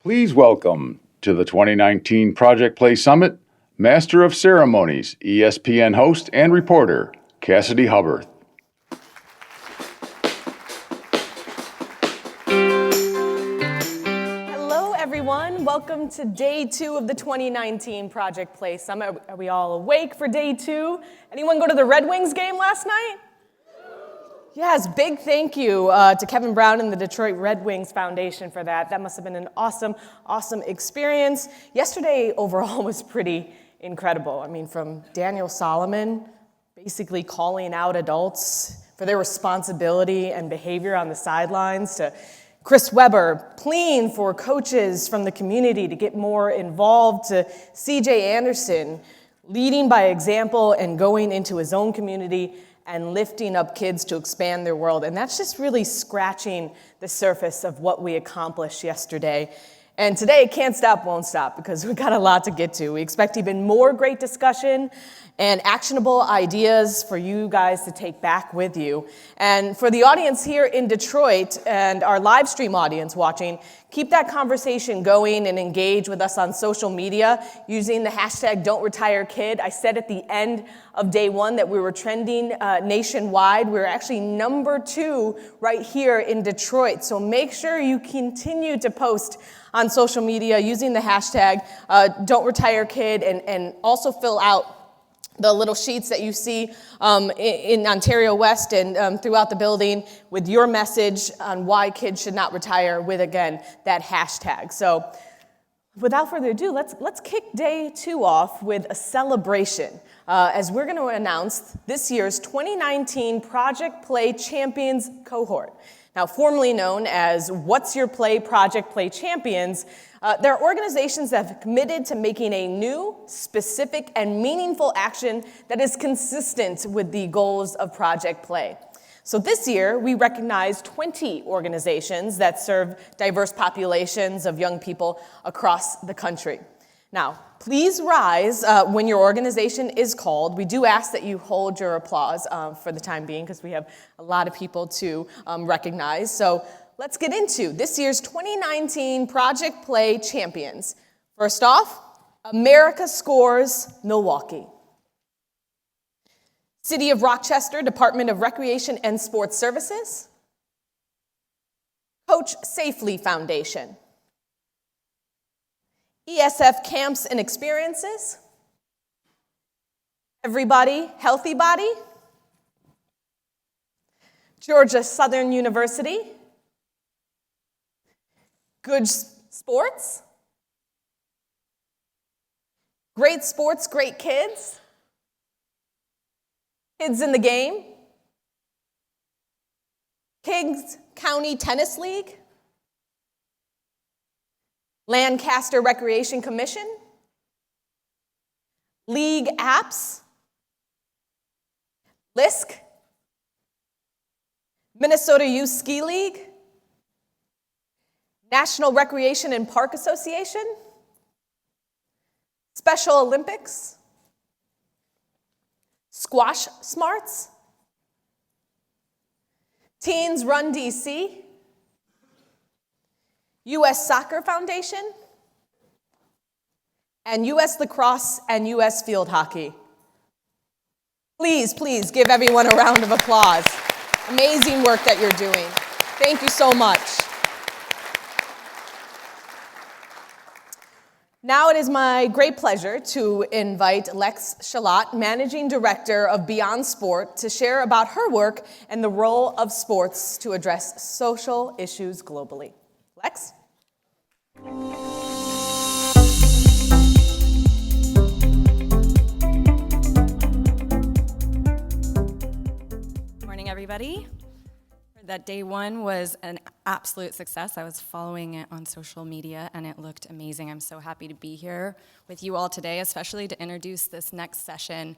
Please welcome to the 2019 Project Play Summit, Master of Ceremonies, ESPN host and reporter, Cassidy Hubbarth. Hello, everyone. Welcome to day 2 of the 2019 Project Play Summit. Are we all awake for day 2? Anyone go to the Red Wings game last night? Yes, big thank you to Kevin Brown and the Detroit Red Wings Foundation for that. That must have been an awesome experience. Yesterday, overall, was pretty incredible. I mean, from Daniel Solomon basically calling out adults for their responsibility and behavior on the sidelines, to Chris Webber pleading for coaches from the community to get more involved, to C.J. Anderson leading by example and going into his own community and lifting up kids to expand their world. And that's just really scratching the surface of what we accomplished yesterday. And today, can't stop, won't stop, because we've got a lot to get to. We expect even more great discussion and actionable ideas for you guys to take back with you. And for the audience here in Detroit and our live stream audience watching, keep that conversation going and engage with us on social media using the hashtag #Don'tRetireKid. I said at the end of day 1 that we were trending nationwide. We're actually number 2 right here in Detroit. So make sure you continue to post on social media using the hashtag #Don'tRetireKid and also fill out the little sheets that you see in Ontario West and throughout the building with your message on why kids should not retire with, again, that hashtag. So without further ado, let's kick day 2 off with a celebration as we're going to announce this year's 2019 Project Play Champions cohort. Now, formerly known as What's Your Play Project Play Champions, they're organizations that have committed to making a new, specific, and meaningful action that is consistent with the goals of Project Play. So this year, we recognize 20 organizations that serve diverse populations of young people across the country. Now, please rise when your organization is called. We do ask that you hold your applause for the time being because we have a lot of people to recognize. So let's get into this year's 2019 Project Play Champions. First off, America Scores Milwaukee. City of Rochester Department of Recreation and Sports Services. Coach Safely Foundation. ESF Camps and Experiences. Everybody Healthy Body. Georgia Southern University. Good Sports. Great Sports, Great Kids. Kids in the Game. Kings County Tennis League. Lancaster Recreation Commission, League Apps, LISC, Minnesota Youth Ski League, National Recreation and Park Association, Special Olympics, Squash Smarts, Teens Run DC, U.S. Soccer Foundation, and U.S. Lacrosse and U.S. Field Hockey. Please give everyone a round of applause. Amazing work that you're doing. Thank you so much. Now it is my great pleasure to invite Lex Shalat, Managing Director of Beyond Sport, to share about her work and the role of sports to address social issues globally. Lex? Morning, everybody. Heard that day 1 was an absolute success. I was following it on social media, and it looked amazing. I'm so happy to be here with you all today, especially to introduce this next session,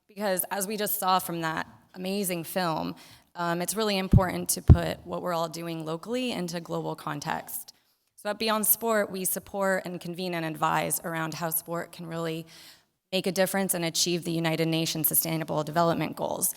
because as we just saw from that amazing film, it's really important to put what we're all doing locally into global context. So at Beyond Sport, we support and convene and advise around how sport can really make a difference and achieve the United Nations Sustainable Development Goals.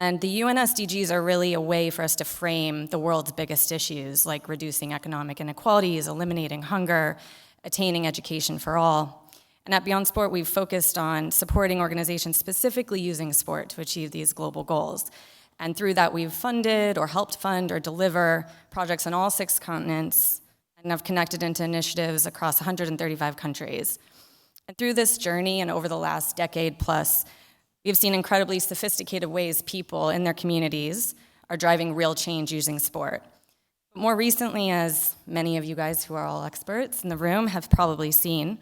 And the UN SDGs are really a way for us to frame the world's biggest issues, like reducing economic inequalities, eliminating hunger, attaining education for all. And at Beyond Sport, we've focused on supporting organizations specifically using sport to achieve these global goals. And through that, we've funded or helped fund or deliver projects on all 6 continents and have connected into initiatives across 135 countries. And through this journey and over the last decade plus, we've seen incredibly sophisticated ways people in their communities are driving real change using sport. More recently, as many of you guys who are all experts in the room have probably seen,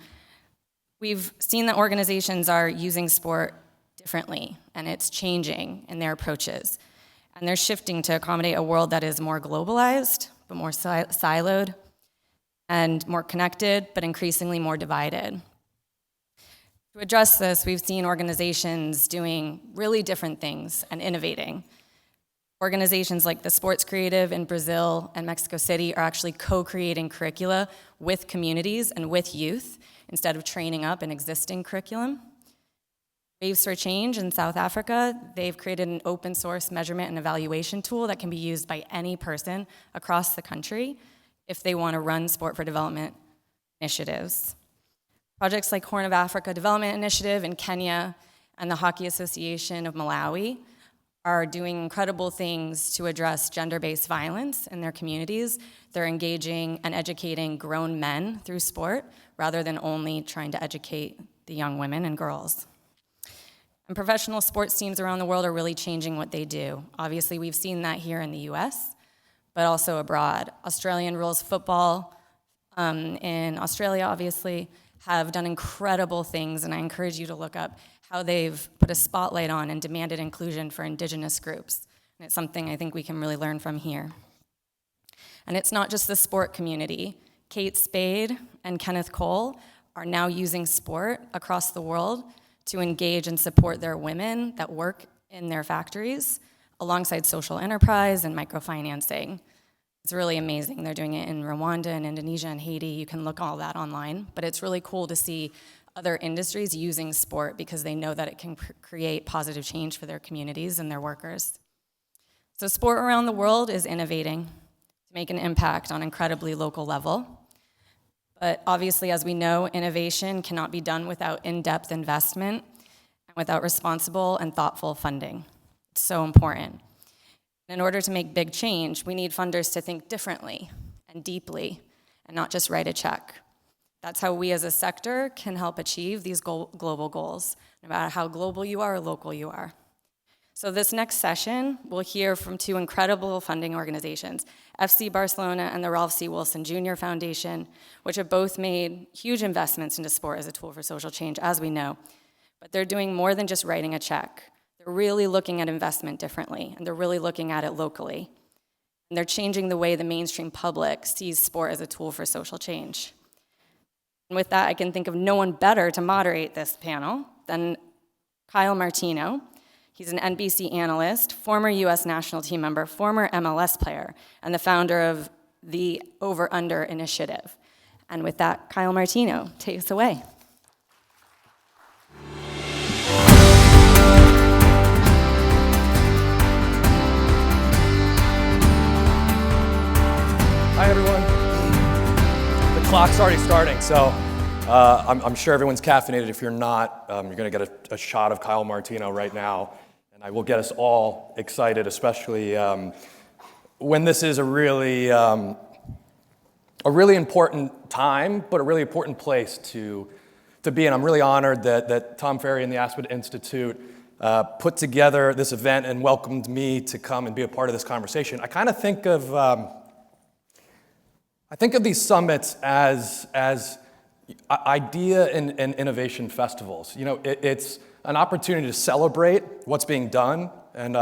we've seen that organizations are using sport differently, and it's changing in their approaches. And they're shifting to accommodate a world that is more globalized, but more siloed, and more connected, but increasingly more divided. To address this, we've seen organizations doing really different things and innovating. Organizations like the Sports Creative in Brazil and Mexico City are actually co-creating curricula with communities and with youth instead of training up an existing curriculum. Waves for Change in South Africa, they've created an open source measurement and evaluation tool that can be used by any person across the country if they want to run sport for development initiatives. Projects like Horn of Africa Development Initiative in Kenya and the Hockey Association of Malawi are doing incredible things to address gender-based violence in their communities. They're engaging and educating grown men through sport rather than only trying to educate the young women and girls. And professional sports teams around the world are really changing what they do. Obviously, we've seen that here in the US, but also abroad. Australian rules football in Australia, obviously, have done incredible things, and I encourage you to look up how they've put a spotlight on and demanded inclusion for Indigenous groups. And it's something I think we can really learn from here. And it's not just the sport community. Kate Spade and Kenneth Cole are now using sport across the world to engage and support their women that work in their factories alongside social enterprise and microfinancing. It's really amazing. They're doing it in Rwanda and Indonesia and Haiti. You can look all that online, but it's really cool to see other industries using sport because they know that it can create positive change for their communities and their workers. So sport around the world is innovating to make an impact on an incredibly local level. But obviously, as we know, innovation cannot be done without in-depth investment and without responsible and thoughtful funding. It's so important. In order to make big change, we need funders to think differently and deeply and not just write a check. That's how we as a sector can help achieve these global goals, no matter how global you are or local you are. So this next session, we'll hear from 2 incredible funding organizations, FC Barcelona and the Ralph C. Wilson Jr. Foundation, which have both made huge investments into sport as a tool for social change, as we know. But they're doing more than just writing a check. They're really looking at investment differently, and they're really looking at it locally. And they're changing the way the mainstream public sees sport as a tool for social change. And with that, I can think of no one better to moderate this panel than Kyle Martino. He's an NBC analyst, former US national team member, former MLS player, and the founder of the Over Under Initiative. And with that, Kyle Martino, take us away. Hi, everyone. The clock's already starting, so I'm sure everyone's caffeinated. If you're not, you're going to get a shot of Kyle Martino right now, and I will get us all excited, especially when this is a really important time, but a really important place to be in. I'm really honored that Tom Ferry and the Aspen Institute put together this event and welcomed me to come and be a part of this conversation. I kind of think of these summits as idea and innovation festivals. You know, it's an opportunity to celebrate what's being done, and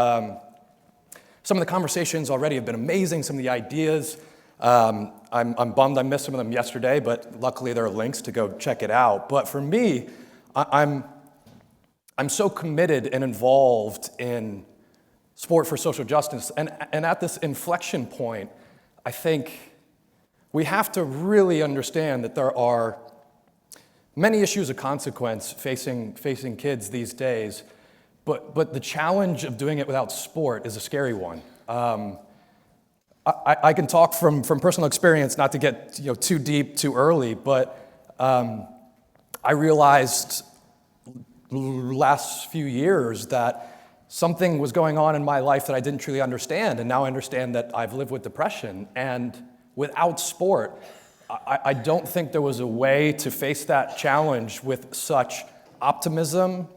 some of the conversations already have been amazing. Some of the ideas, I'm bummed I missed some of them yesterday, but luckily there are links to go check it out. But for me, I'm so committed and involved in sport for social justice, and at this inflection point, I think we have to really understand that there are many issues of consequence facing kids these days, But the challenge of doing it without sport is a scary one. I can talk from personal experience, not to get too deep too early, but I realized last few years that something was going on in my life that I didn't truly understand, and now I understand that I've lived with depression. And without sport, I don't think there was a way to face that challenge with such optimism,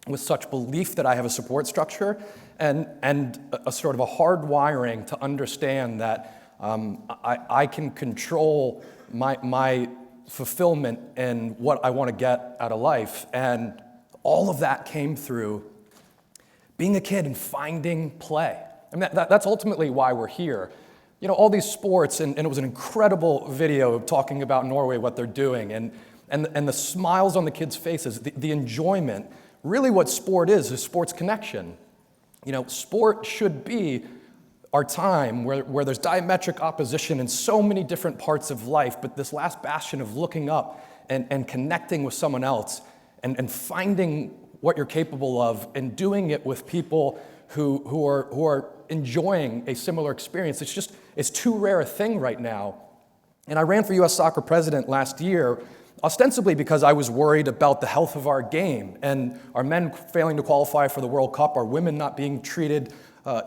with such belief that I have a support structure, and a sort of a hard wiring to understand that I can control my fulfillment and what I want to get out of life. And all of that came through being a kid and finding play. I mean, that's ultimately why we're here. All these sports, and it was an incredible video talking about Norway, what they're doing, and the smiles on the kids' faces, the enjoyment. Really what sport is sports connection. Sport should be our time where there's diametric opposition in so many different parts of life, but this last bastion of looking up and connecting with someone else and finding what you're capable of and doing it with people who are enjoying a similar experience. It's too rare a thing right now. And I ran for US Soccer president last year, ostensibly because I was worried about the health of our game and our men failing to qualify for the World Cup, our women not being treated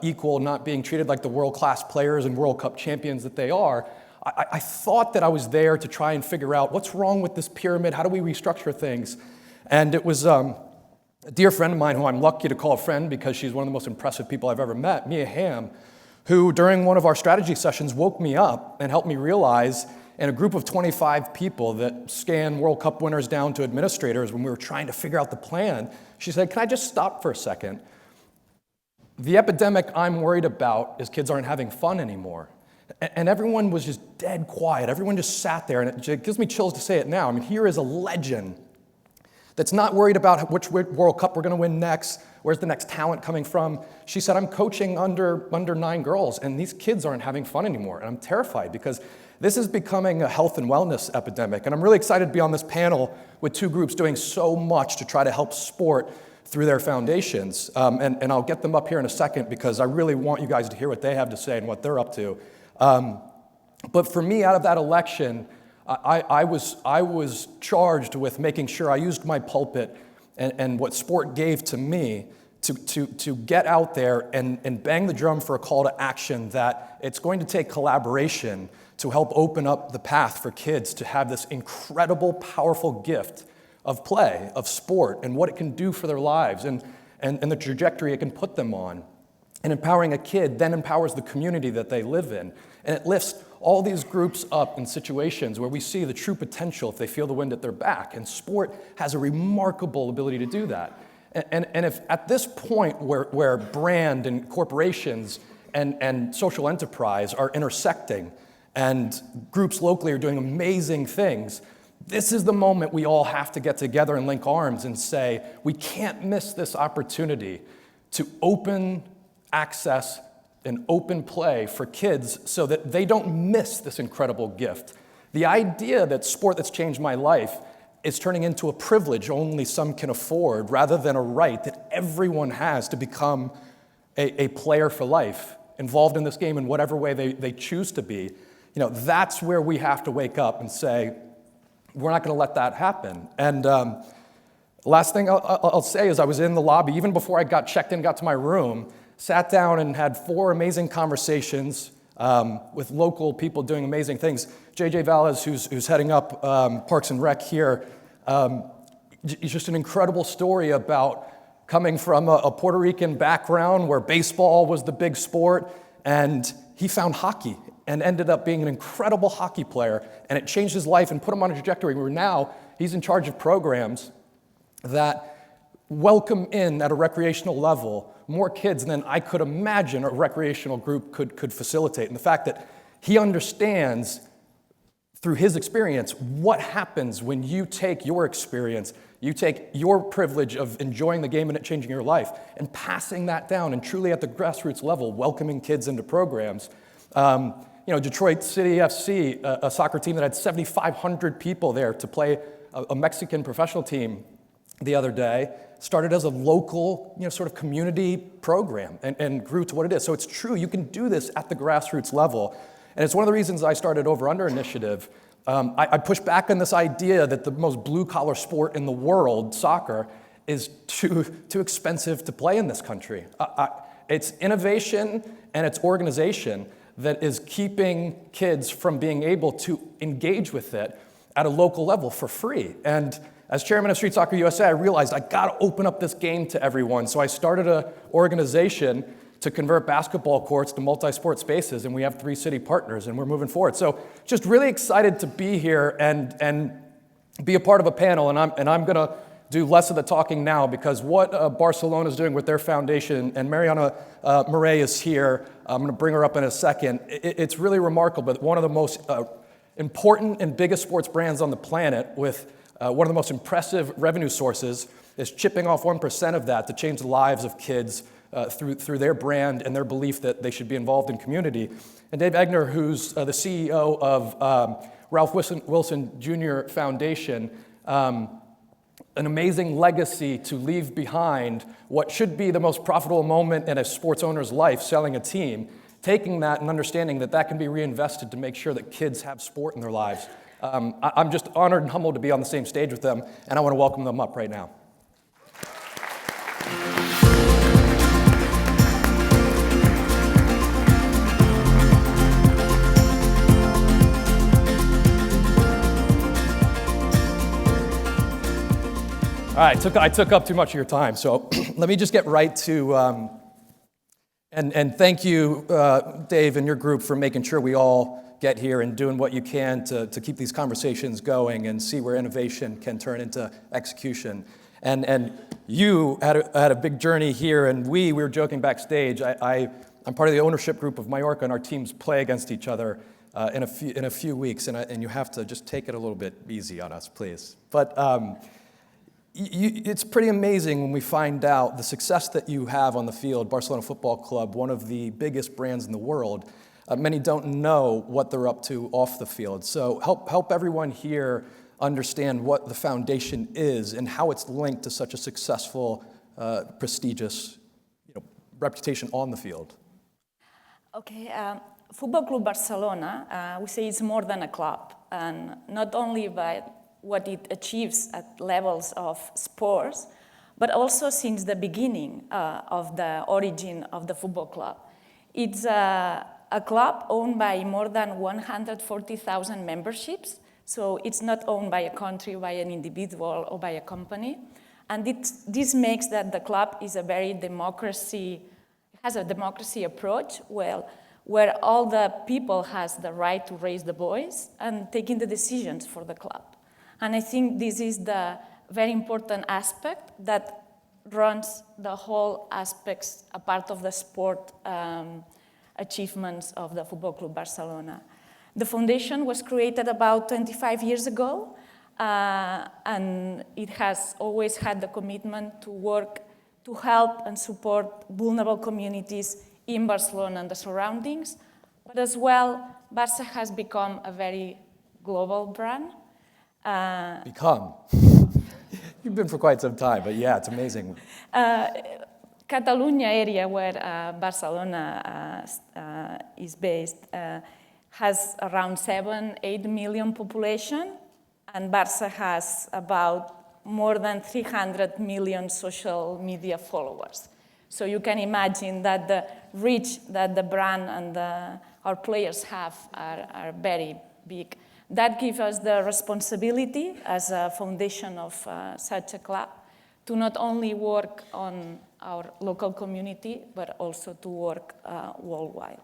equal, not being treated like the world-class players and World Cup champions that they are. I thought that I was there to try and figure out what's wrong with this pyramid, how do we restructure things? And it was a dear friend of mine, who I'm lucky to call a friend because she's one of the most impressive people I've ever met, Mia Hamm, who during one of our strategy sessions woke me up and helped me realize, in a group of 25 people that scan World Cup winners down to administrators when we were trying to figure out the plan, she said, "Can I just stop for a second? The epidemic I'm worried about is kids aren't having fun anymore." And everyone was just dead quiet. Everyone just sat there, and it gives me chills to say it now. I mean, here is a legend that's not worried about which World Cup we're going to win next, where's the next talent coming from. She said, "I'm coaching under 9 girls, and these kids aren't having fun anymore." And I'm terrified because this is becoming a health and wellness epidemic. And I'm really excited to be on this panel with 2 groups doing so much to try to help sport through their foundations. And I'll get them up here in a second because I really want you guys to hear what they have to say and what they're up to. But for me, out of that election, I was charged with making sure I used my pulpit and what sport gave to me to get out there and bang the drum for a call to action that it's going to take collaboration to help open up the path for kids to have this incredible, powerful gift of play, of sport, and what it can do for their lives and the trajectory it can put them on. And empowering a kid then empowers the community that they live in. And it lifts all these groups up in situations where we see the true potential if they feel the wind at their back. And sport has a remarkable ability to do that. And if at this point where brand and corporations and social enterprise are intersecting and groups locally are doing amazing things, this is the moment we all have to get together and link arms and say, we can't miss this opportunity to open access and open play for kids so that they don't miss this incredible gift. The idea that sport that's changed my life is turning into a privilege only some can afford rather than a right that everyone has to become a player for life, involved in this game in whatever way they choose to be. That's where we have to wake up and say, we're not going to let that happen. And last thing I'll say is I was in the lobby, even before I got checked in, got to my room, sat down and had 4 amazing conversations with local people doing amazing things. JJ Valles, who's heading up Parks and Rec here, is just an incredible story about coming from a Puerto Rican background where baseball was the big sport, and he found hockey and ended up being an incredible hockey player, and it changed his life and put him on a trajectory where now he's in charge of programs that welcome in at a recreational level more kids than I could imagine a recreational group could facilitate. And the fact that he understands through his experience what happens when you take your experience, you take your privilege of enjoying the game and it changing your life, and passing that down and truly at the grassroots level, welcoming kids into programs. Detroit City FC, a soccer team that had 7,500 people there to play a Mexican professional team, the other day, started as a local, sort of community program and grew to what it is. So it's true, you can do this at the grassroots level. And it's one of the reasons I started Over Under Initiative. I push back on this idea that the most blue-collar sport in the world, soccer, is too expensive to play in this country. It's innovation and it's organization that is keeping kids from being able to engage with it at a local level for free. And as chairman of Street Soccer USA, I realized I gotta open up this game to everyone. So I started an organization to convert basketball courts to multi-sport spaces, and we have 3 city partners, and we're moving forward. So just really excited to be here and be a part of a panel, and I'm gonna do less of the talking now because what Barcelona is doing with their foundation, and Mariana Murray is here, I'm gonna bring her up in a second. It's really remarkable, but one of the most important and biggest sports brands on the planet with one of the most impressive revenue sources is chipping off 1% of that to change the lives of kids through their brand and their belief that they should be involved in community. And Dave Egner, who's the CEO of Ralph Wilson Jr. Foundation, an amazing legacy to leave behind what should be the most profitable moment in a sports owner's life, selling a team, taking that and understanding that that can be reinvested to make sure that kids have sport in their lives. I'm just honored and humbled to be on the same stage with them, and I want to welcome them up right now. All right, I took up too much of your time, so let me just get right to, and thank you, Dave, and your group for making sure we all get here and doing what you can to keep these conversations going and see where innovation can turn into execution. And you had a big journey here, and we were joking backstage. I'm part of the ownership group of Mallorca, and our teams play against each other in a few weeks, and you have to just take it a little bit easy on us, please. But it's pretty amazing when we find out the success that you have on the field. Barcelona Football Club, one of the biggest brands in the world. Many don't know what they're up to off the field. So help everyone here understand what the foundation is and how it's linked to such a successful, prestigious, reputation on the field. Okay, Football Club Barcelona, we say it's more than a club, and not only by what it achieves at levels of sports, but also since the beginning of the origin of the football club. It's a club owned by more than 140,000 memberships, so it's not owned by a country, by an individual, or by a company. And this makes that the club is a very has a democracy approach, where all the people has the right to raise the voice and taking the decisions for the club. And I think this is the very important aspect that runs the whole aspects, a part of the sport achievements of the Football Club Barcelona. The foundation was created about 25 years ago, and it has always had the commitment to work to help and support vulnerable communities in Barcelona and the surroundings. But as well, Barça has become a very global brand. Become. You've been for quite some time, but yeah, it's amazing. Catalonia area where Barcelona is based has around 7-8 million population, and Barça has about more than 300 million social media followers. So you can imagine that the reach that the brand and our players have are very big. That gives us the responsibility as a foundation of such a club to not only work on our local community, but also to work worldwide.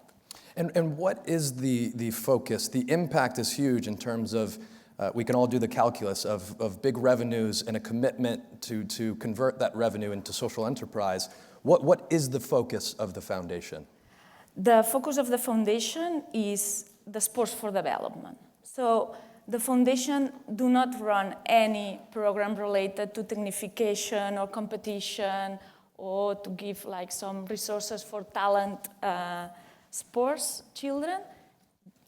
And what is the focus? The impact is huge in terms of, we can all do the calculus of big revenues and a commitment to convert that revenue into social enterprise. What is the focus of the foundation? The focus of the foundation is the sports for development. So the foundation do not run any program related to technification or competition or to give like some resources for talent sports children.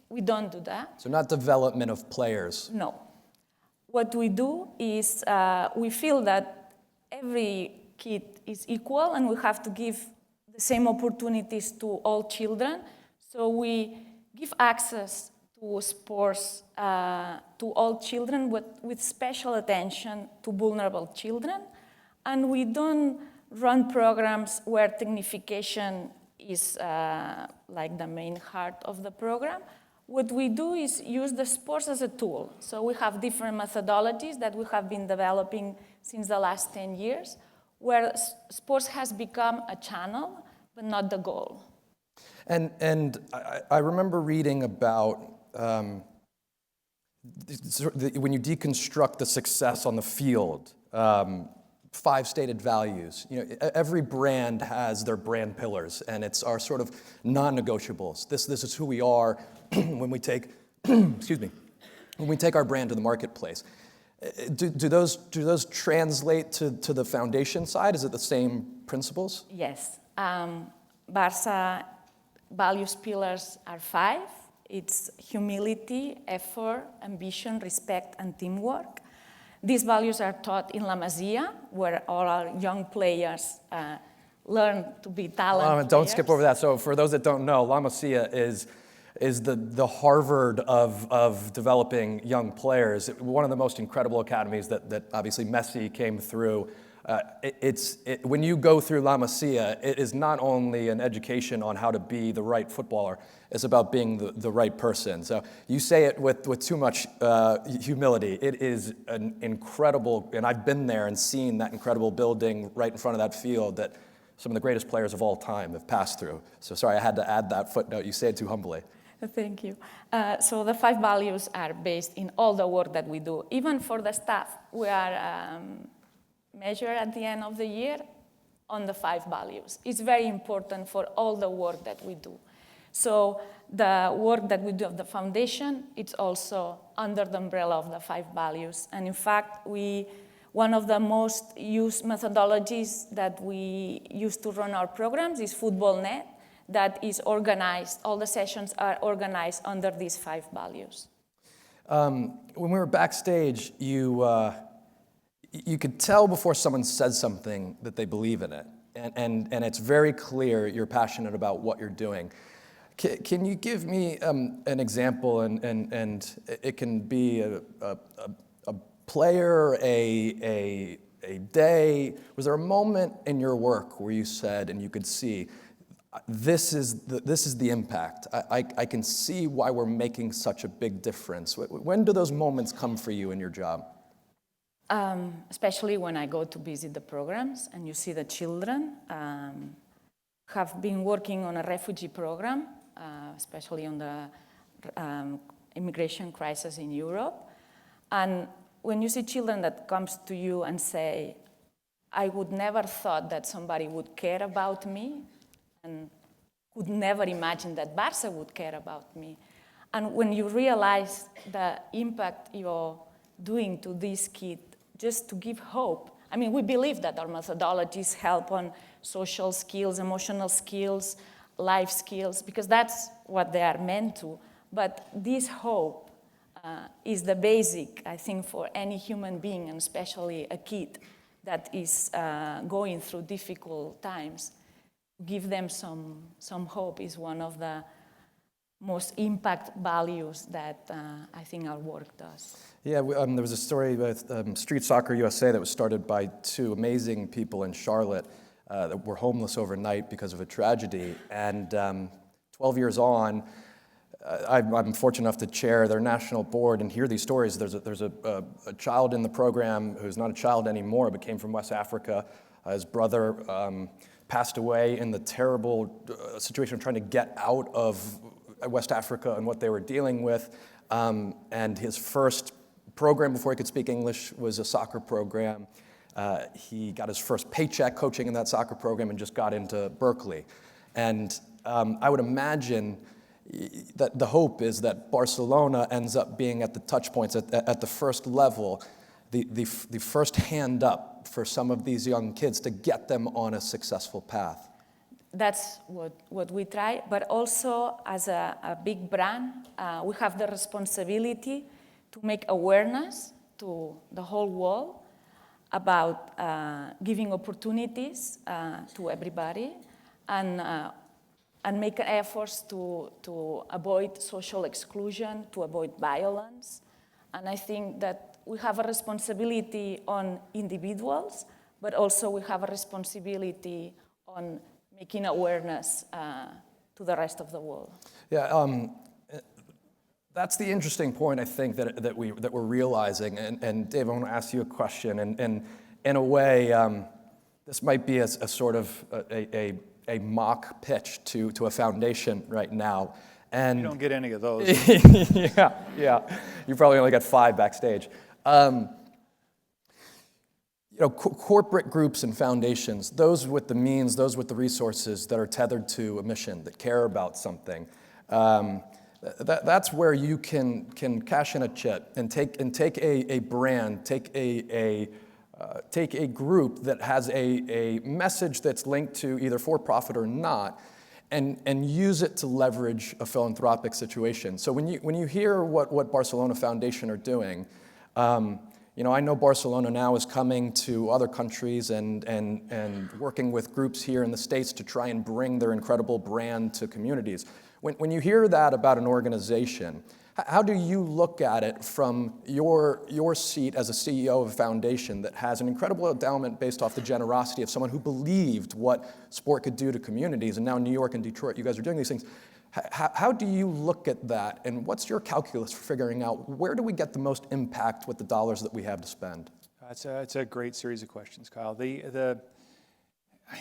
We don't do that. So not development of players. No. What we do is we feel that every kid is equal and we have to give the same opportunities to all children. So we give access to sports to all children with special attention to vulnerable children. And we don't run programs where technification is like the main heart of the program. What we do is use the sports as a tool. So we have different methodologies that we have been developing since the last 10 years, where sports has become a channel, but not the goal. And I remember reading about when you deconstruct the success on the field, 5 stated values. You know, every brand has their brand pillars, and it's our sort of non-negotiables. This is who we are when we take, excuse me, when we take our brand to the marketplace. Do those translate to the foundation side? Is it the same principles? Yes. Barça values pillars are 5. It's humility, effort, ambition, respect, and teamwork. These values are taught in La Masia, where all our young players learn to be talented. Don't skip over that. So for those that don't know, La Masia is the Harvard of developing young players. One of the most incredible academies that obviously Messi came through. When you go through La Masia, it is not only an education on how to be the right footballer, it's about being the right person. So you say it with too much humility. It is an incredible, and I've been there and seen that incredible building right in front of that field that some of the greatest players of all time have passed through. So sorry, I had to add that footnote. You say it too humbly. Thank you. So the 5 values are based in all the work that we do. Even for the staff, we are measured at the end of the year on the 5 values. It's very important for all the work that we do. So the work that we do at the foundation, it's also under the umbrella of the 5 values. And in fact, one of the most used methodologies that we use to run our programs is FootballNet, that is organized, all the sessions are organized under these 5 values. When we were backstage, you could tell before someone says something that they believe in it. And it's very clear you're passionate about what you're doing. Can you give me an example, and it can be a player, a day. Was there a moment in your work where you said, and you could see, this is the impact. I can see why we're making such a big difference. When do those moments come for you in your job? Especially when I go to visit the programs and you see the children. Have been working on a refugee program, especially on the immigration crisis in Europe. And when you see children that comes to you and say, I would never thought that somebody would care about me, and could never imagine that Barça would care about me. And when you realize the impact you're doing to this kid, just to give hope. I mean, we believe that our methodologies help on social skills, emotional skills, life skills, because that's what they are meant to. But this hope is the basic, I think, for any human being, and especially a kid that is going through difficult times. Give them some hope is one of the most impact values that I think our work does. Yeah, there was a story with Street Soccer USA that was started by 2 amazing people in Charlotte that were homeless overnight because of a tragedy. And 12 years on, I'm fortunate enough to chair their national board and hear these stories. There's a child in the program who's not a child anymore, but came from West Africa. His brother passed away in the terrible situation of trying to get out of West Africa and what they were dealing with. And his first program before he could speak English was a soccer program. He got his first paycheck coaching in that soccer program and just got into Berkeley. And I would imagine that the hope is that Barcelona ends up being at the touch points at the first level, the first hand up for some of these young kids to get them on a successful path. That's what we try, but also as a big brand, we have the responsibility to make awareness to the whole world about giving opportunities to everybody and make efforts to avoid social exclusion, to avoid violence. And I think that we have a responsibility on individuals, but also we have a responsibility on making awareness to the rest of the world. Yeah, that's the interesting point, I think, that we're realizing. And Dave, I want to ask you a question. And in a way, this might be a sort of a mock pitch to a foundation right now. And You don't get any of those. yeah. You probably only got 5 backstage. Corporate groups and foundations, those with the means, those with the resources that are tethered to a mission, that care about something, that's where you can cash in a chip and take a brand, take a group that has a message that's linked to either for-profit or not, and use it to leverage a philanthropic situation. So when you hear what Barcelona Foundation are doing, I know Barcelona now is coming to other countries and working with groups here in the States to try and bring their incredible brand to communities. When you hear that about an organization, how do you look at it from your seat as a CEO of a foundation that has an incredible endowment based off the generosity of someone who believed what sport could do to communities, and now in New York and Detroit, you guys are doing these things. How do you look at that, and what's your calculus for figuring out where do we get the most impact with the dollars that we have to spend? It's a great series of questions, Kyle. I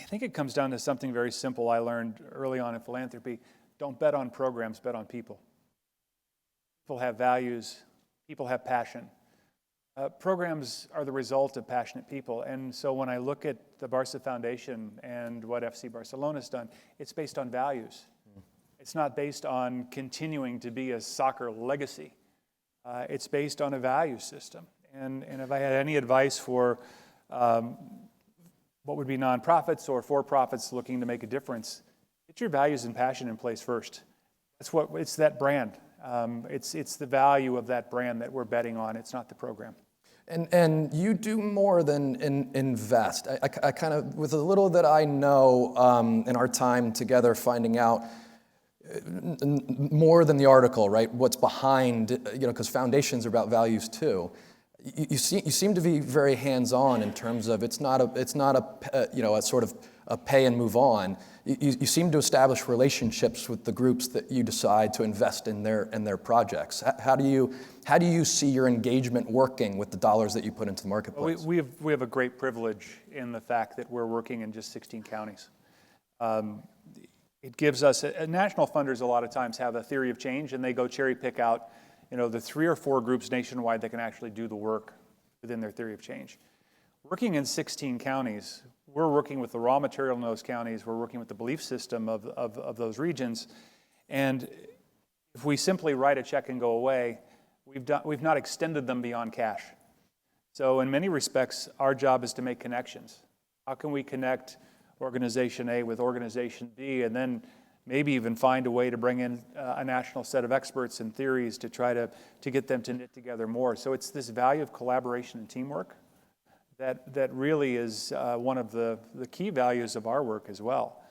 think it comes down to something very simple I learned early on in philanthropy. Don't bet on programs, bet on people. People have values, people have passion. Programs are the result of passionate people, and so when I look at the Barca Foundation and what FC Barcelona's done, it's based on values. It's not based on continuing to be a soccer legacy. It's based on a value system. And if I had any advice for what would be nonprofits or for-profits looking to make a difference, get your values and passion in place first. It's that brand. It's the value of that brand that we're betting on. It's not the program. And you do more than invest. I kind of, with a little that I know in our time together finding out, more than the article, right? What's behind, because foundations are about values too. You seem to be very hands-on in terms of it's not a sort of a pay and move on. You seem to establish relationships with the groups that you decide to invest in their projects. How do you see your engagement working with the dollars that you put into the marketplace? We have a great privilege in the fact that we're working in just 16 counties. It gives us, national funders a lot of times have a theory of change, and they go cherry pick out, the 3 or 4 groups nationwide that can actually do the work within their theory of change. Working in 16 counties, we're working with the raw material in those counties, we're working with the belief system of those regions, and if we simply write a check and go away, we've not extended them beyond cash. So in many respects, our job is to make connections. How can we connect Organization A with Organization B, and then maybe even find a way to bring in a national set of experts and theories to try to get them to knit together more. So it's this value of collaboration and teamwork that really is one of the key values of our work as well.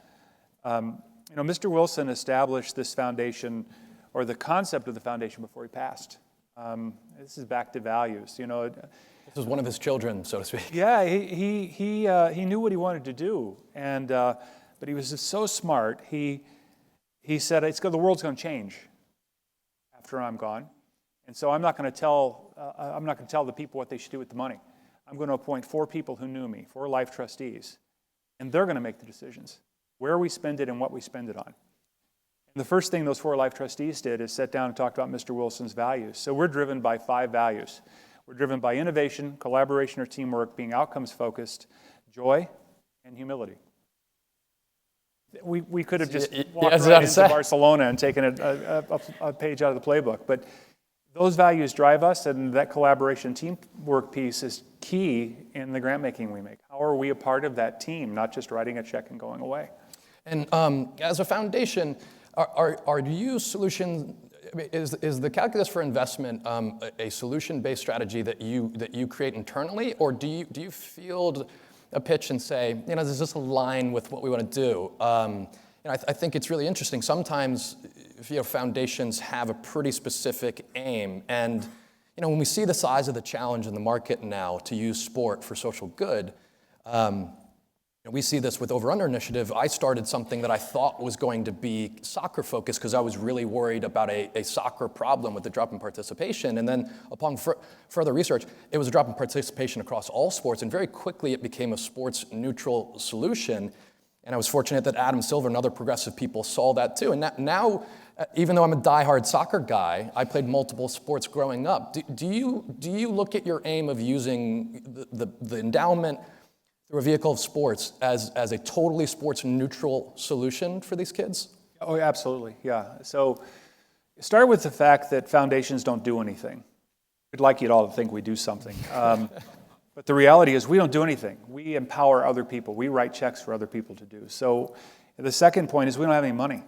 Mr. Wilson established this foundation, or the concept of the foundation, before he passed. This is back to values. This was one of his children, so to speak. Yeah, he knew what he wanted to do, but he was just so smart. He said, the world's going to change after I'm gone, and so I'm not going to tell the people what they should do with the money. I'm going to appoint 4 people who knew me, 4 life trustees, and they're going to make the decisions, where we spend it and what we spend it on. And the first thing those 4 life trustees did is sit down and talk about Mr. Wilson's values. So we're driven by 5 values. We're driven by innovation, collaboration or teamwork, being outcomes focused, joy, and humility. We could have just walked right into Barcelona and taken a page out of the playbook, but those values drive us, and that collaboration teamwork piece is key in the grant making we make. How are we a part of that team, not just writing a check and going away? And as a foundation, are you Is the calculus for investment a solution-based strategy that you create internally, or do you field a pitch and say, does this align with what we want to do? I think it's really interesting. Sometimes, foundations have a pretty specific aim, and when we see the size of the challenge in the market now to use sport for social good, we see this with Over Under Initiative. I started something that I thought was going to be soccer focused because I was really worried about a soccer problem with the drop in participation. And then upon further research, it was a drop in participation across all sports, and very quickly it became a sports neutral solution. And I was fortunate that Adam Silver and other progressive people saw that too. And now, even though I'm a diehard soccer guy, I played multiple sports growing up. Do you look at your aim of using the endowment through a vehicle of sports as a totally sports neutral solution for these kids? Oh, absolutely, yeah. So start with the fact that foundations don't do anything. We'd like you all to think we do something. But the reality is we don't do anything. We empower other people. We write checks for other people to do. So the second point is we don't have any money.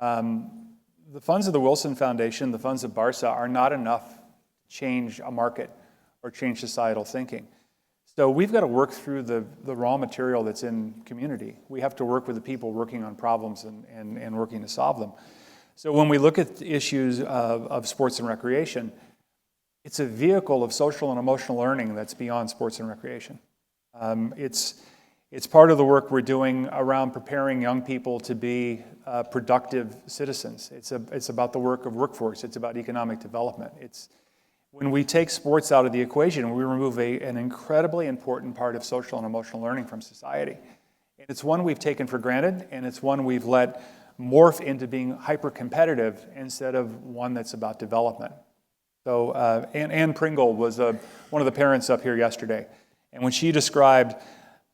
The funds of the Wilson Foundation, the funds of Barça are not enough to change a market or change societal thinking. So we've got to work through the raw material that's in community. We have to work with the people working on problems and working to solve them. So when we look at issues of sports and recreation, it's a vehicle of social and emotional learning that's beyond sports and recreation. It's part of the work we're doing around preparing young people to be productive citizens. It's about the work of workforce. It's about economic development. When we take sports out of the equation, we remove an incredibly important part of social and emotional learning from society. And it's one we've taken for granted, and it's one we've let morph into being hyper-competitive instead of one that's about development. So Anne Pringle was one of the parents up here yesterday, and when she described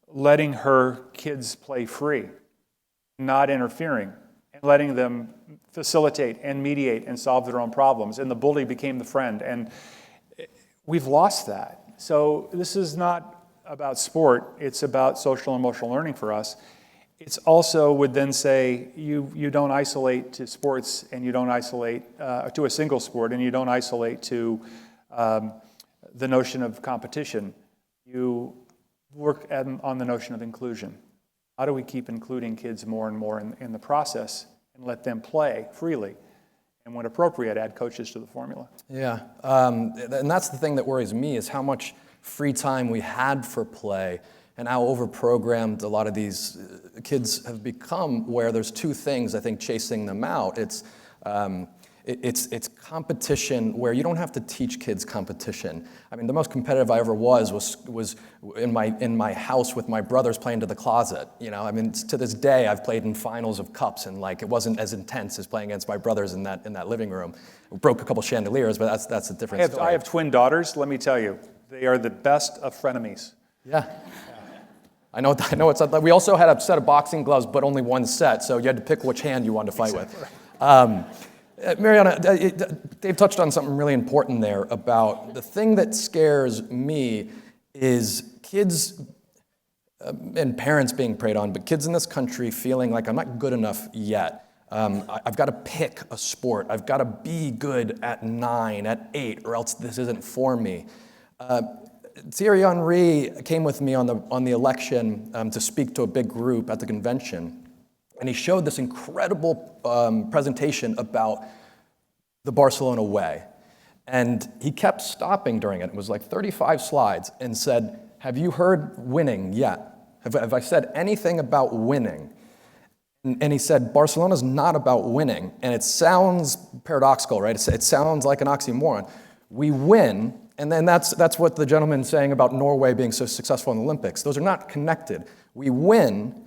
letting her kids play free, not interfering, and letting them facilitate and mediate and solve their own problems, and the bully became the friend, and we've lost that. So this is not about sport, it's about social and emotional learning for us. It's also would then say you don't isolate to sports, and you don't isolate to a single sport, and you don't isolate to the notion of competition. You work on the notion of inclusion. How do we keep including kids more and more in the process and let them play freely? And when appropriate, add coaches to the formula. Yeah, and that's the thing that worries me is how much free time we had for play and how overprogrammed a lot of these kids have become, where there's two things, I think, chasing them out. It's competition where you don't have to teach kids competition. I mean, the most competitive I ever was in my house with my brothers playing to the closet. I mean, to this day, I've played in finals of cups, and it wasn't as intense as playing against my brothers in that living room. We broke a couple chandeliers, but that's a different story. I have twin daughters. Let me tell you, they are the best of frenemies. Yeah. I know it's like, we also had a set of boxing gloves, but only one set, so you had to pick which hand you wanted to fight with. Mariana, Dave touched on something really important there about the thing that scares me is kids and parents being preyed on, but kids in this country feeling like I'm not good enough yet. I've got to pick a sport. I've got to be good at 9, at 8, or else this isn't for me. Thierry Henry came with me on the election to speak to a big group at the convention, and he showed this incredible presentation about the Barcelona way. And he kept stopping during it. It was like 35 slides, and said, "Have you heard winning yet? Have I said anything about winning?" And he said, Barcelona's not about winning. And it sounds paradoxical, right? It sounds like an oxymoron. We win. And then that's what the gentleman's saying about Norway being so successful in the Olympics. Those are not connected. We win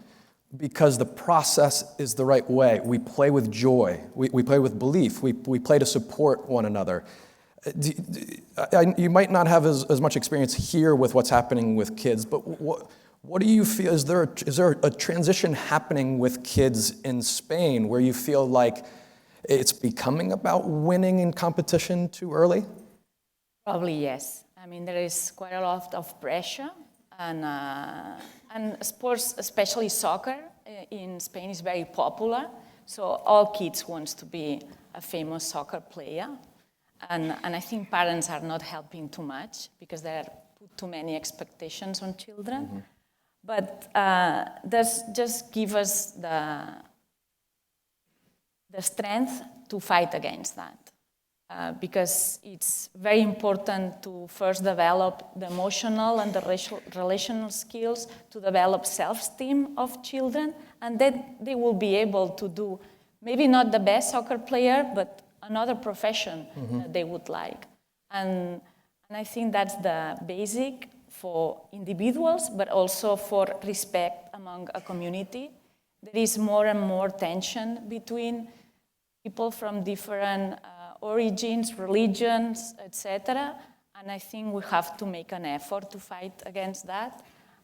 because the process is the right way. We play with joy. We play with belief. We play to support one another. You might not have as much experience here with what's happening with kids, but what do you feel? Is there a transition happening with kids in Spain where you feel like it's becoming about winning in competition too early? Probably yes. I mean, there is quite a lot of pressure, and sports, especially soccer, in Spain is very popular. So all kids want to be a famous soccer player. And I think parents are not helping too much because there are too many expectations on children. But this just give us the strength to fight against that. Because it's very important to first develop the emotional and the relational skills to develop self-esteem of children, and then they will be able to do maybe not the best soccer player, but another profession that they would like. And I think that's the basic for individuals, but also for respect among a community. There is more and more tension between people from different origins, religions, etc. And I think we have to make an effort to fight against that.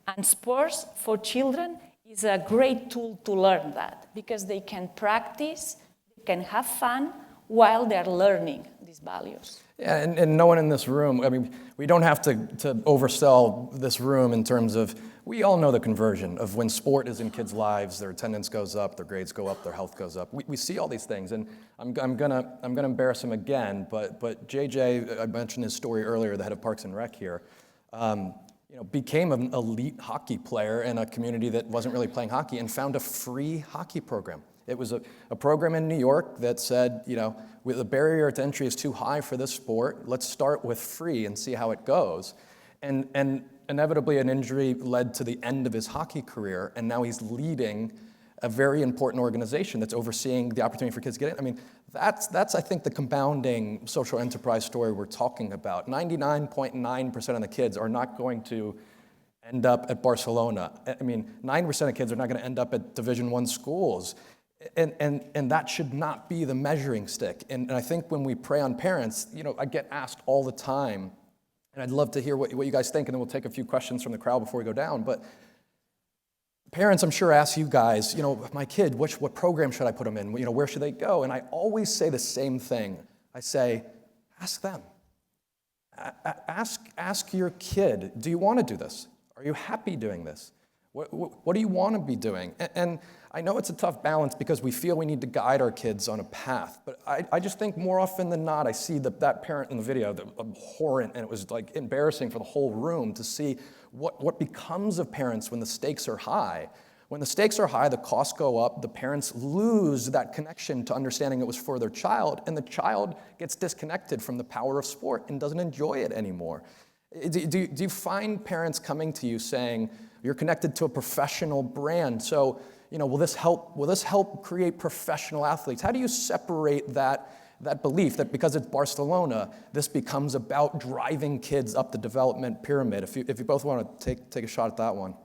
And sports for children is a great tool to learn that because they can practice, they can have fun while they're learning these values. Yeah, and no one in this room, I mean, we don't have to oversell this room in terms of, we all know the conversion of when sport is in kids' lives, their attendance goes up, their grades go up, their health goes up. We see all these things, and I'm gonna embarrass him again, but JJ, I mentioned his story earlier, the head of Parks and Rec here, became an elite hockey player in a community that wasn't really playing hockey and found a free hockey program. It was a program in New York that said, the barrier to entry is too high for this sport. Let's start with free and see how it goes. And inevitably, an injury led to the end of his hockey career, and now he's leading a very important organization that's overseeing the opportunity for kids to get in. I mean, that's I think, the compounding social enterprise story we're talking about. 99.9% of the kids are not going to end up at Barcelona. I mean, 9% of kids are not going to end up at Division I schools. And that should not be the measuring stick. And I think when we prey on parents, I get asked all the time, and I'd love to hear what you guys think, and then we'll take a few questions from the crowd before we go down. But parents, I'm sure, ask you guys, my kid, what program should I put them in? Where should they go? And I always say the same thing. I say, ask them. Ask your kid, do you want to do this? Are you happy doing this? What do you want to be doing? And I know it's a tough balance because we feel we need to guide our kids on a path, but I just think more often than not, I see that parent in the video, abhorrent, and it was like embarrassing for the whole room to see what becomes of parents when the stakes are high. When the stakes are high, the costs go up, the parents lose that connection to understanding it was for their child, and the child gets disconnected from the power of sport and doesn't enjoy it anymore. Do you find parents coming to you saying, you're connected to a professional brand, so will this help create professional athletes? How do you separate that belief that because it's Barcelona, this becomes about driving kids up the development pyramid? If you both want to take a shot at that one.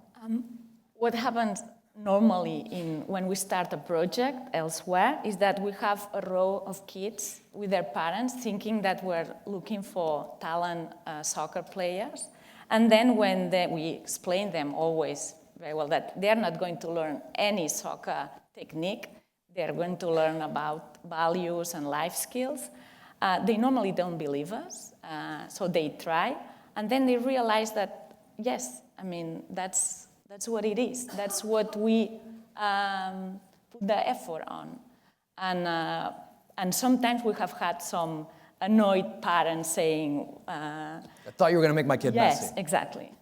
What happens normally when we start a project elsewhere is that we have a row of kids with their parents thinking that we're looking for talent soccer players. And then when we explain them always very well that they're not going to learn any soccer technique, they're going to learn about values and life skills, they normally don't believe us, so they try. And then they realize that, yes, I mean, that's what it is. That's what we put the effort on. And sometimes we have had some annoyed parents saying... I thought you were going to make my kid messy. Yes, exactly.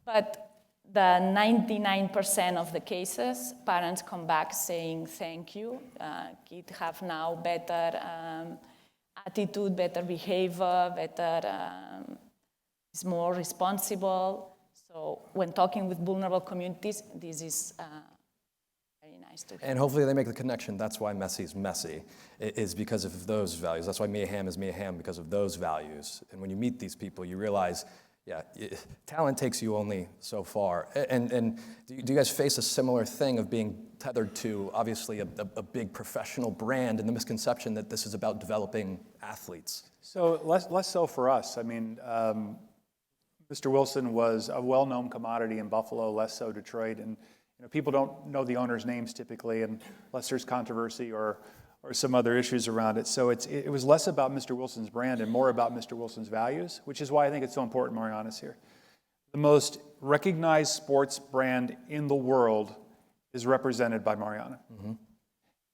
But the 99% of the cases, parents come back saying, thank you. Kids have now better attitude, better behavior, is more responsible. So when talking with vulnerable communities, this is very nice to hear. And hopefully they make the connection. That's why Messi is Messi, is because of those values. That's why Mia Hamm is Mia Hamm, because of those values. And when you meet these people, you realize, talent takes you only so far. And do you guys face a similar thing of being tethered to, obviously, a big professional brand and the misconception that this is about developing athletes? So less so for us. I mean, Mr. Wilson was a well-known commodity in Buffalo, less so Detroit. And people don't know the owners' names typically unless there's controversy or some other issues around it. So it was less about Mr. Wilson's brand and more about Mr. Wilson's values, which is why I think it's so important Mariana's here. The most recognized sports brand in the world is represented by Mariana. Mm-hmm.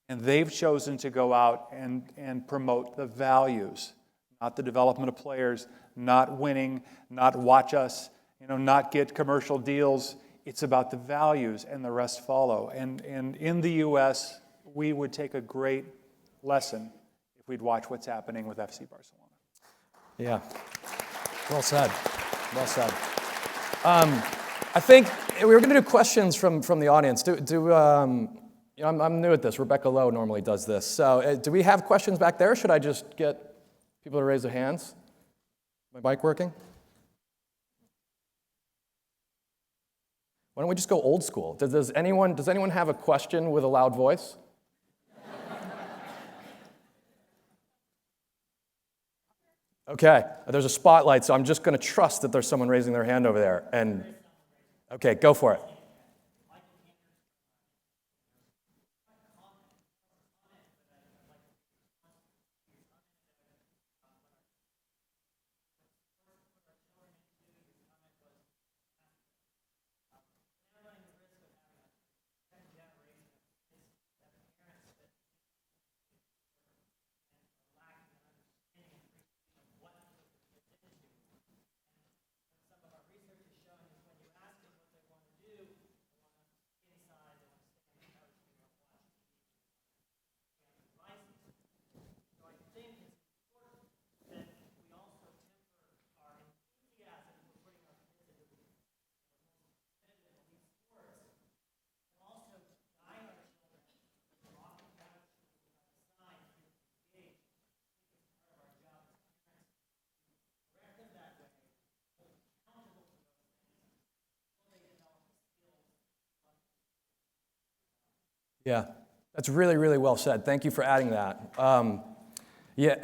And they've chosen to go out and promote the values, not the development of players, not winning, not watch us, not get commercial deals. It's about the values, and the rest follow. And in the U.S., we would take a great lesson if we'd watch what's happening with FC Barcelona. Yeah. Well said. Well said. I think we were going to do questions from the audience. I'm new at this. Rebecca Lowe normally does this. So do we have questions back there? Should I just get people to raise their hands? My mic working? Why don't we just go old school? Does anyone have a question with a loud voice? Okay, there's a spotlight, so I'm just going to trust that there's someone raising their hand over there. And okay, go for it. Yeah, that's really, really well said. Thank you for adding that. What does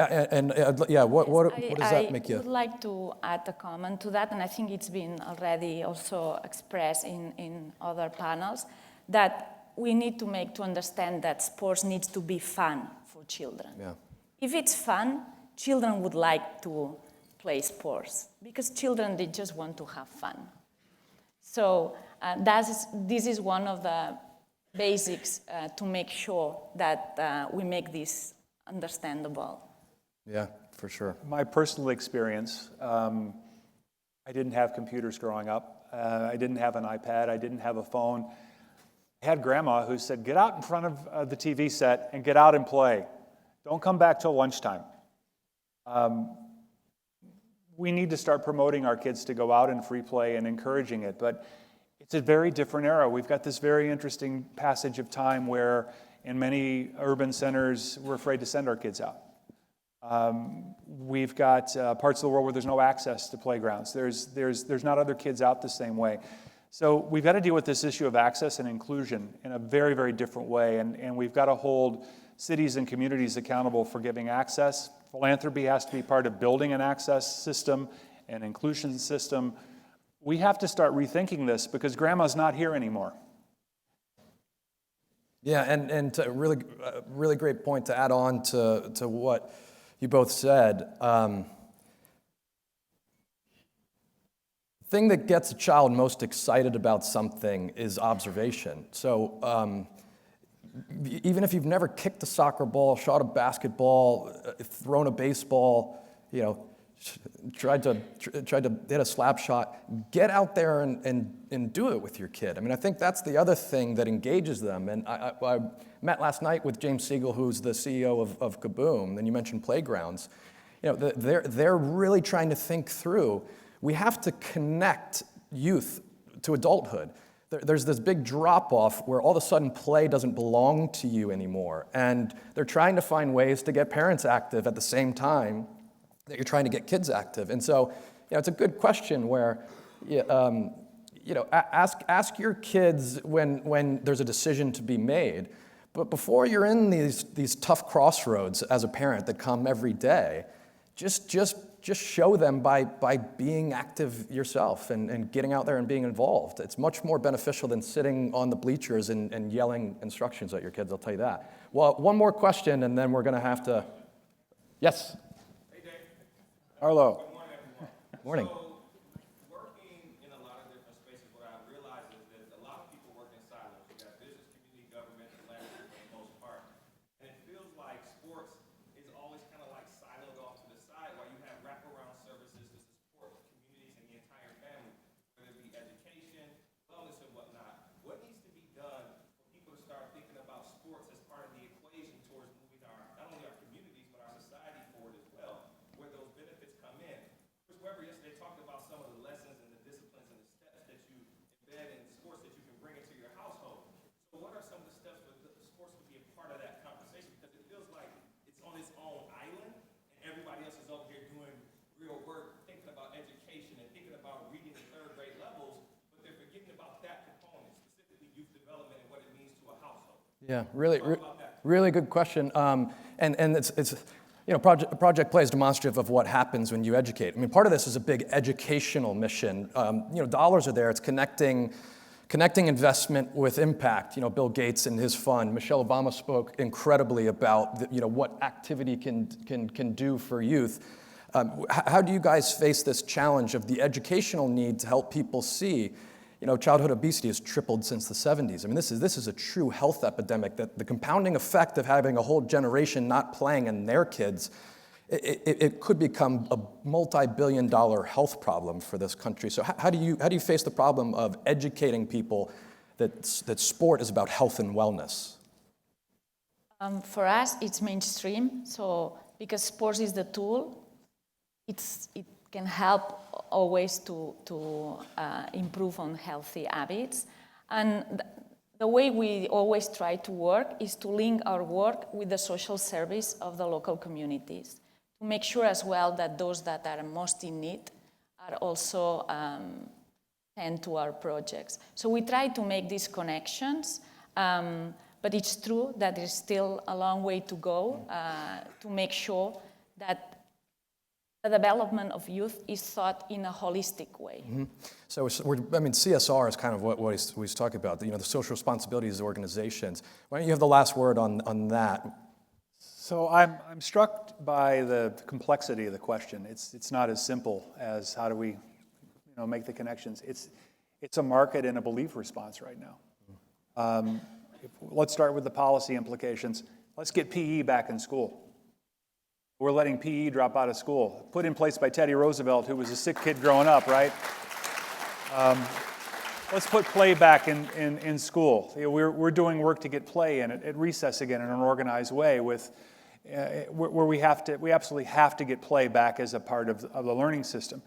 that make you? I would like to add a comment to that, and I think it's been already also expressed in other panels, that we need to understand that sports needs to be fun for children. Yeah. If it's fun, children would like to play sports, because children, they just want to have fun. So this is one of the basics to make sure that we make this understandable. Yeah, for sure. My personal experience, I didn't have computers growing up. I didn't have an iPad. I didn't have a phone. I had grandma who said, get out in front of the TV set and get out and play. Don't come back till lunchtime. We need to start promoting our kids to go out and free play and encouraging it, but it's a very different era. We've got this very interesting passage of time where in many urban centers, we're afraid to send our kids out. We've got parts of the world where there's no access to playgrounds. There's not other kids out the same way. So we've got to deal with this issue of access and inclusion in a very, very different way, and we've got to hold cities and communities accountable for giving access. Philanthropy has to be part of building an access system, an inclusion system. We have to start rethinking this because grandma's not here anymore. Yeah, and to really great point to add on to what you both said. The thing that gets a child most excited about something is observation. So even if you've never kicked a soccer ball, shot a basketball, thrown a baseball, tried to hit a slap shot, get out there and do it with your kid. I mean, I think that's the other thing that engages them. And I met last night with James Siegel, who's the CEO of Kaboom, and you mentioned playgrounds. They're really trying to think through, we have to connect youth to adulthood. There's this big drop-off where all of a sudden play doesn't belong to you anymore. And they're trying to find ways to get parents active at the same time that you're trying to get kids active. And so, it's a good question where, ask your kids when there's a decision to be made. But before you're in these tough crossroads as a parent that come every day, just show them by being active yourself and getting out there and being involved. It's much more beneficial than sitting on the bleachers and yelling instructions at your kids, I'll tell you that. Well, one more question, and then we're going to have to... Yes? Arlo. Good morning, everyone. Morning. So, working in a lot of different spaces, what I realize is that a lot of people work in silos. You got business, community, government, philanthropy for the most part. Yeah, really good question. And it's Project Play is demonstrative of what happens when you educate. I mean, part of this is a big educational mission. Dollars are there. It's connecting investment with impact. Bill Gates and his fund. Michelle Obama spoke incredibly about what activity can do for youth. How do you guys face this challenge of the educational need to help people see? Childhood obesity has tripled since the 70s. I mean, this is a true health epidemic, that the compounding effect of having a whole generation not playing and their kids, it could become a multi-billion-dollar health problem for this country. So how do you face the problem of educating people that sport is about health and wellness? For us, it's mainstream. So because sports is the tool, it can help always to improve on healthy habits. And the way we always try to work is to link our work with the social service of the local communities, to make sure as well that those that are most in need are also tend to our projects. So we try to make these connections, but it's true that there's still a long way to go to make sure that the development of youth is thought in a holistic way. Mm-hmm. So CSR is kind of what he's talking about, the social responsibilities of organizations. Why don't you have the last word on that? So I'm struck by the complexity of the question. It's not as simple as how do we make the connections. It's a market and a belief response right now. Let's start with the policy implications. Let's get PE back in school. We're letting PE drop out of school, put in place by Teddy Roosevelt, who was a sick kid growing up, right? Let's put play back in school. We're doing work to get play in at recess again in an organized way, where we absolutely have to get play back as a part of the learning system.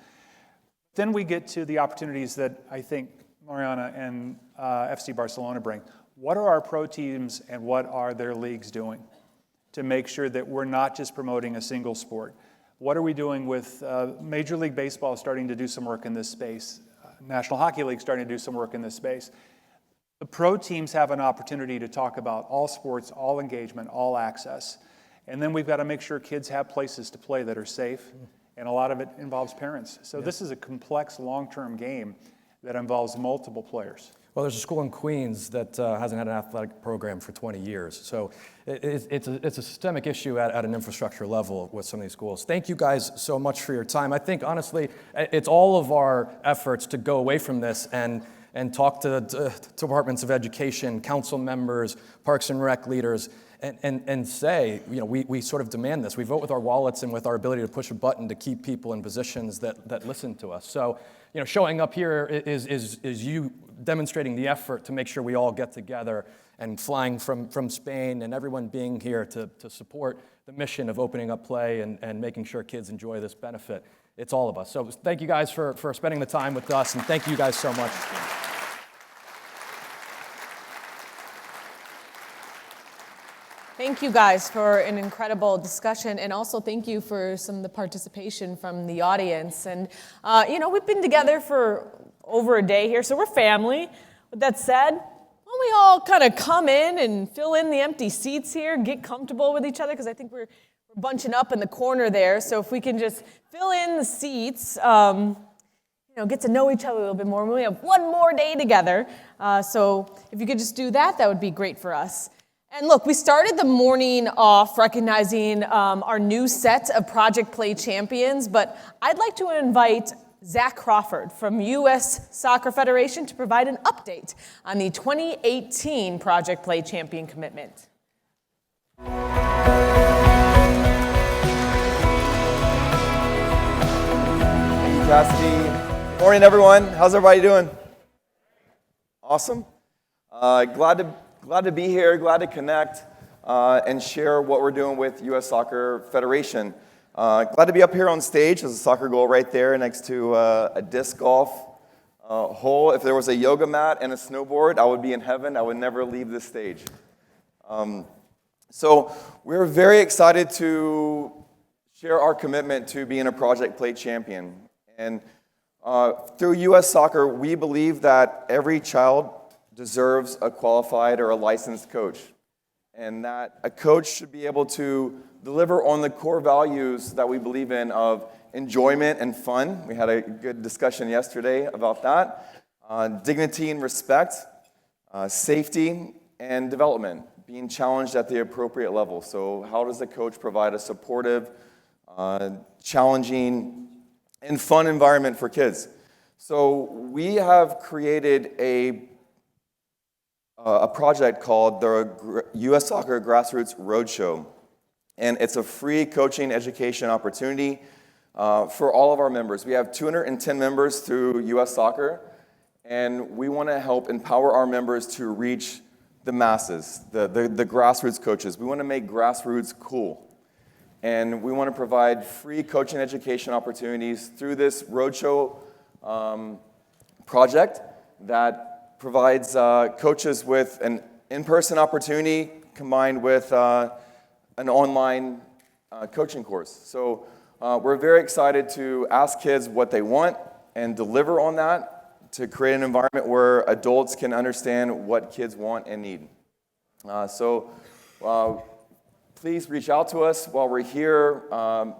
Then we get to the opportunities that I think Mariana and FC Barcelona bring. What are our pro teams and what are their leagues doing to make sure that we're not just promoting a single sport? What are we doing with Major League Baseball starting to do some work in this space? National Hockey League starting to do some work in this space. The pro teams have an opportunity to talk about all sports, all engagement, all access. And then we've got to make sure kids have places to play that are safe. And a lot of it involves parents. So This is a complex long-term game that involves multiple players. Well, there's a school in Queens that hasn't had an athletic program for 20 years. So it's a systemic issue at an infrastructure level with some of these schools. Thank you guys so much for your time. I think, honestly, it's all of our efforts to go away from this and talk to departments of education, council members, Parks and Rec leaders, and say, we sort of demand this. We vote with our wallets and with our ability to push a button to keep people in positions that listen to us. So, showing up here is you demonstrating the effort to make sure we all get together, and flying from Spain, and everyone being here to support the mission of opening up play and making sure kids enjoy this benefit. It's all of us. So thank you guys for spending the time with us, and thank you guys so much. Thank you guys for an incredible discussion, and also thank you for some of the participation from the audience. And we've been together for over a day here, so we're family. With that said, why don't we all kind of come in and fill in the empty seats here, get comfortable with each other, because I think we're bunching up in the corner there. So if we can just fill in the seats, get to know each other a little bit more. We have one more day together, so if you could just do that, that would be great for us. And look, we started the morning off recognizing our new set of Project Play champions, but I'd like to invite Zach Crawford from U.S. Soccer Federation to provide an update on the 2018 Project Play champion commitment. Thank you, Cassidy. Good morning, everyone. How's everybody doing? Awesome. Glad to be here, glad to connect and share what we're doing with U.S. Soccer Federation. Glad to be up here on stage. There's a soccer goal right there next to a disc golf hole. If there was a yoga mat and a snowboard, I would be in heaven. I would never leave this stage. So we're very excited to share our commitment to being a Project Play champion. And through U.S. Soccer, we believe that every child deserves a qualified or a licensed coach. and that a coach should be able to deliver on the core values that we believe in of enjoyment and fun. We had a good discussion yesterday about that. Dignity and respect, safety, and development, being challenged at the appropriate level. So how does the coach provide a supportive, challenging, and fun environment for kids? So we have created a project called the U.S. Soccer Grassroots Roadshow. And it's a free coaching education opportunity for all of our members. We have 210 members through U.S. Soccer, and we want to help empower our members to reach the masses, the grassroots coaches. We want to make grassroots cool. And we want to provide free coaching education opportunities through this Roadshow project that provides coaches with an in-person opportunity combined with an online coaching course. So we're very excited to ask kids what they want and deliver on that to create an environment where adults can understand what kids want and need. Please reach out to us while we're here.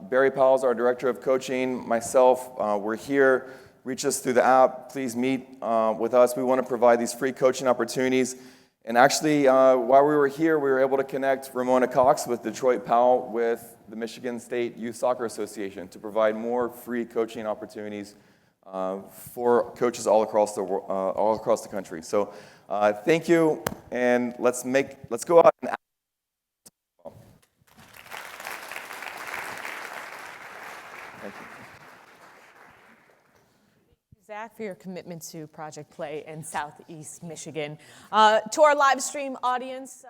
Barry Powell's our director of coaching, myself, we're here. Reach us through the app. Please meet with us. We want to provide these free coaching opportunities. And actually, while we were here, we were able to connect Ramona Cox with Detroit Powell with the Michigan State Youth Soccer Association to provide more free coaching opportunities for coaches all across the country. So thank you, and let's go out and thank you. Zach, for your commitment to Project Play in Southeast Michigan. To our live stream audience,